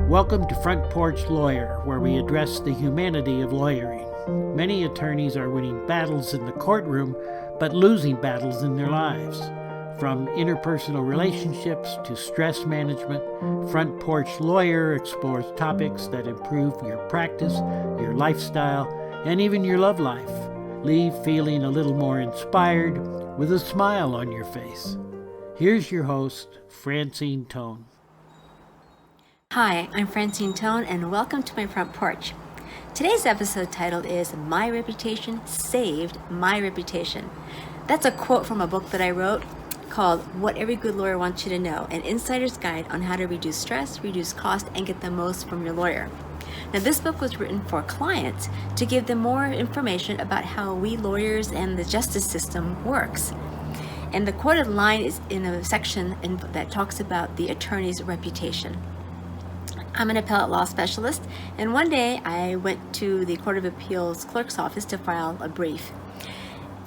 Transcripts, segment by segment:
Welcome to Front Porch Lawyer, where we address the humanity of lawyering. Many attorneys are winning battles in the courtroom, but losing battles in their lives. From interpersonal relationships to stress management, Front Porch Lawyer explores topics that improve your practice, your lifestyle, and even your love life. Leave feeling a little more inspired with a smile on your face. Here's your host, Francine Tone. Hi, I'm Francine Tone, and welcome to my front porch. Today's episode title is My Reputation Saved My Reputation. That's a quote from a book that I wrote called What Every Good Lawyer Wants You to Know, an insider's guide on how to reduce stress, reduce cost, and get the most from your lawyer. Now, this book was written for clients to give them more information about how we lawyers and the justice system works. And the quoted line is in a section that talks about the attorney's reputation. I'm an appellate law specialist, and one day I went to the Court of Appeals clerk's office to file a brief.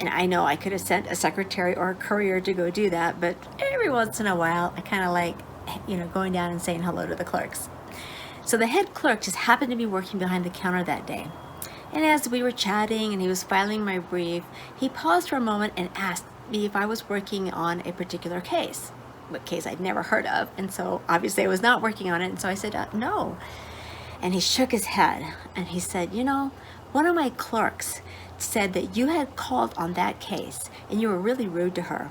And I know I could have sent a secretary or a courier to go do that, but every once in a while I kind of like, going down and saying hello to the clerks. So the head clerk just happened to be working behind the counter that day. And as we were chatting and he was filing my brief, he paused for a moment and asked me if I was working on a particular case. What case I'd never heard of, and so obviously I was not working on it, and so I said no. And he shook his head and he said, one of my clerks said that you had called on that case and you were really rude to her.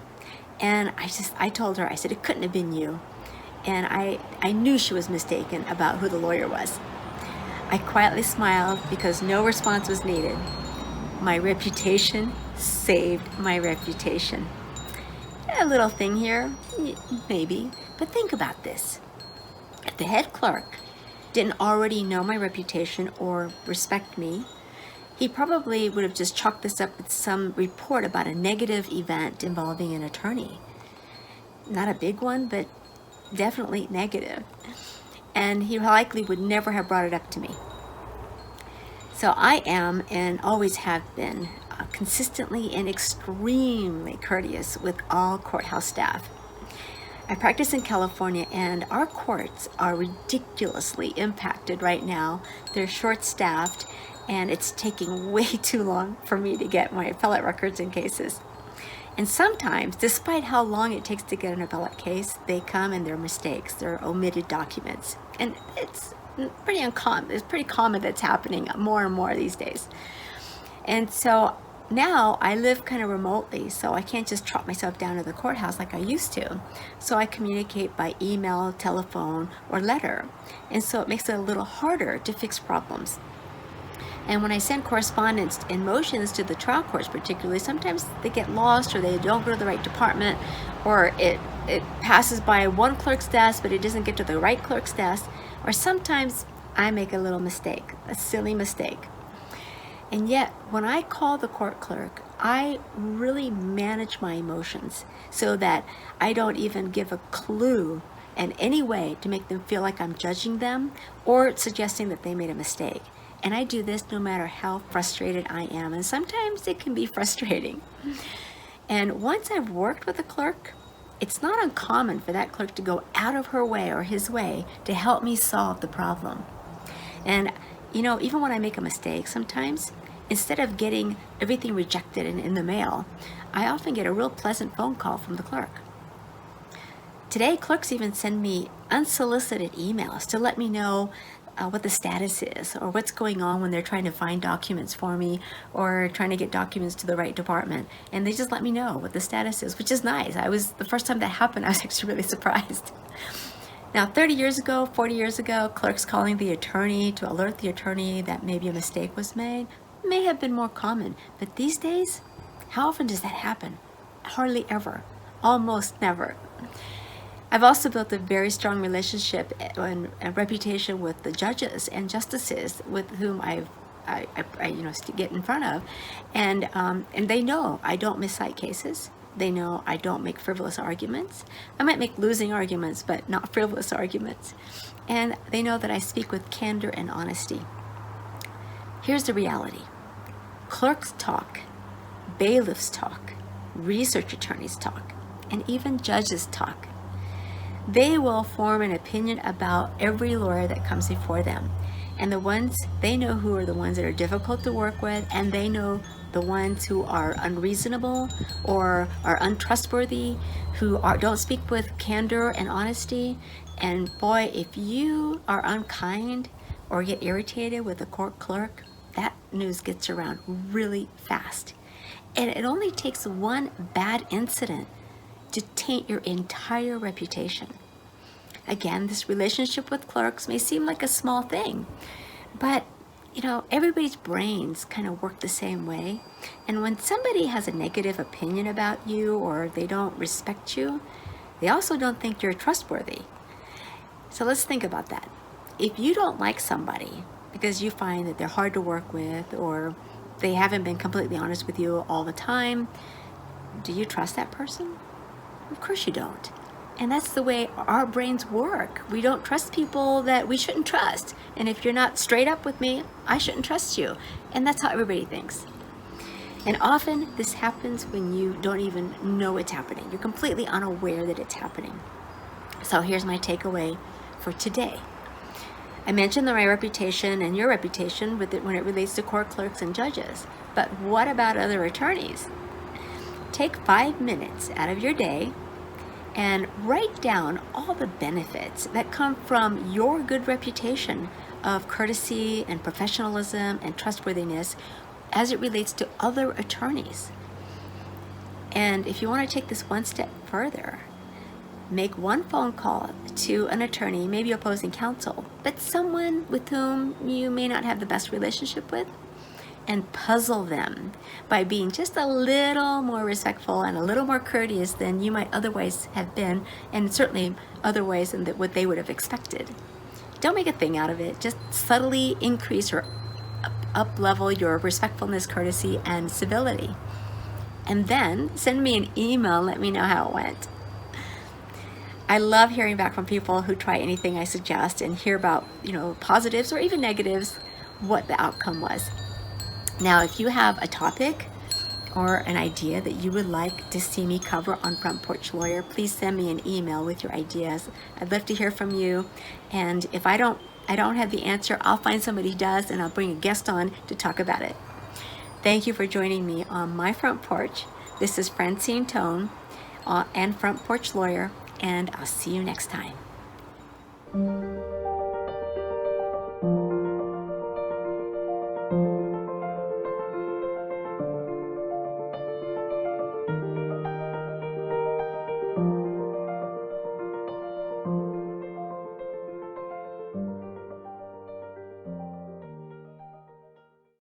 And I told her, I said it couldn't have been you. And I knew she was mistaken about who the lawyer was. I quietly smiled because no response was needed. My reputation saved my reputation. A little thing here, maybe, but think about this. If the head clerk didn't already know my reputation or respect me, he probably would have just chalked this up with some report about a negative event involving an attorney. Not a big one, but definitely negative. And he likely would never have brought it up to me. So I am, and always have been, consistently and extremely courteous with all courthouse staff. I practice in California, and our courts are ridiculously impacted right now. They're short-staffed, and it's taking way too long for me to get my appellate records in cases. And sometimes, despite how long it takes to get an appellate case, they come and they're mistakes, they're omitted documents. And it's pretty uncommon. It's pretty common that's happening more and more these days. And so now I live kind of remotely, so I can't just trot myself down to the courthouse like I used to. So I communicate by email, telephone, or letter. And so it makes it a little harder to fix problems. And when I send correspondence and motions to the trial courts particularly, sometimes they get lost or they don't go to the right department, or it passes by one clerk's desk but it doesn't get to the right clerk's desk, or sometimes I make a little mistake, a silly mistake. And yet, when I call the court clerk, I really manage my emotions so that I don't even give a clue in any way to make them feel like I'm judging them or suggesting that they made a mistake. And I do this no matter how frustrated I am. And sometimes it can be frustrating. And once I've worked with a clerk, it's not uncommon for that clerk to go out of her way or his way to help me solve the problem. And even when I make a mistake, sometimes, instead of getting everything rejected in the mail, I often get a real pleasant phone call from the clerk. Today, clerks even send me unsolicited emails to let me know what the status is or what's going on when they're trying to find documents for me or trying to get documents to the right department. And they just let me know what the status is, which is nice. The first time that happened, I was actually really surprised. Now, 30 years ago, 40 years ago, clerks calling the attorney to alert the attorney that maybe a mistake was made may have been more common. But these days, how often does that happen? Hardly ever. Almost never. I've also built a very strong relationship and a reputation with the judges and justices with whom I get in front of. And they know I don't miscite cases. They know I don't make frivolous arguments. I might make losing arguments, but not frivolous arguments. And they know that I speak with candor and honesty. Here's the reality. Clerks talk, bailiffs talk, research attorneys talk, and even judges talk. They will form an opinion about every lawyer that comes before them. And the ones, they know who are the ones that are difficult to work with, and they know the ones who are unreasonable or are untrustworthy, don't speak with candor and honesty. And boy, if you are unkind or get irritated with a court clerk, that news gets around really fast. And it only takes one bad incident to taint your entire reputation. Again, this relationship with clerks may seem like a small thing, but everybody's brains kind of work the same way. And when somebody has a negative opinion about you or they don't respect you, they also don't think you're trustworthy. So let's think about that. If you don't like somebody because you find that they're hard to work with or they haven't been completely honest with you all the time, do you trust that person? Of course you don't. And that's the way our brains work. We don't trust people that we shouldn't trust. And if you're not straight up with me, I shouldn't trust you. And that's how everybody thinks. And often this happens when you don't even know it's happening. You're completely unaware that it's happening. So here's my takeaway for today. I mentioned my reputation and your reputation when it relates to court clerks and judges. But what about other attorneys? Take 5 minutes out of your day and write down all the benefits that come from your good reputation of courtesy and professionalism and trustworthiness as it relates to other attorneys. And if you want to take this one step further, make one phone call to an attorney, maybe opposing counsel, but someone with whom you may not have the best relationship with, and puzzle them by being just a little more respectful and a little more courteous than you might otherwise have been, and certainly otherwise than what they would have expected. Don't make a thing out of it. Just subtly increase or up-level your respectfulness, courtesy, and civility. And then send me an email and let me know how it went. I love hearing back from people who try anything I suggest and hear about, positives or even negatives, what the outcome was. Now, if you have a topic or an idea that you would like to see me cover on Front Porch Lawyer, please send me an email with your ideas. I'd love to hear from you. And if I don't have the answer, I'll find somebody who does, and I'll bring a guest on to talk about it. Thank you for joining me on my front porch. This is Francine Tone and Front Porch Lawyer, and I'll see you next time.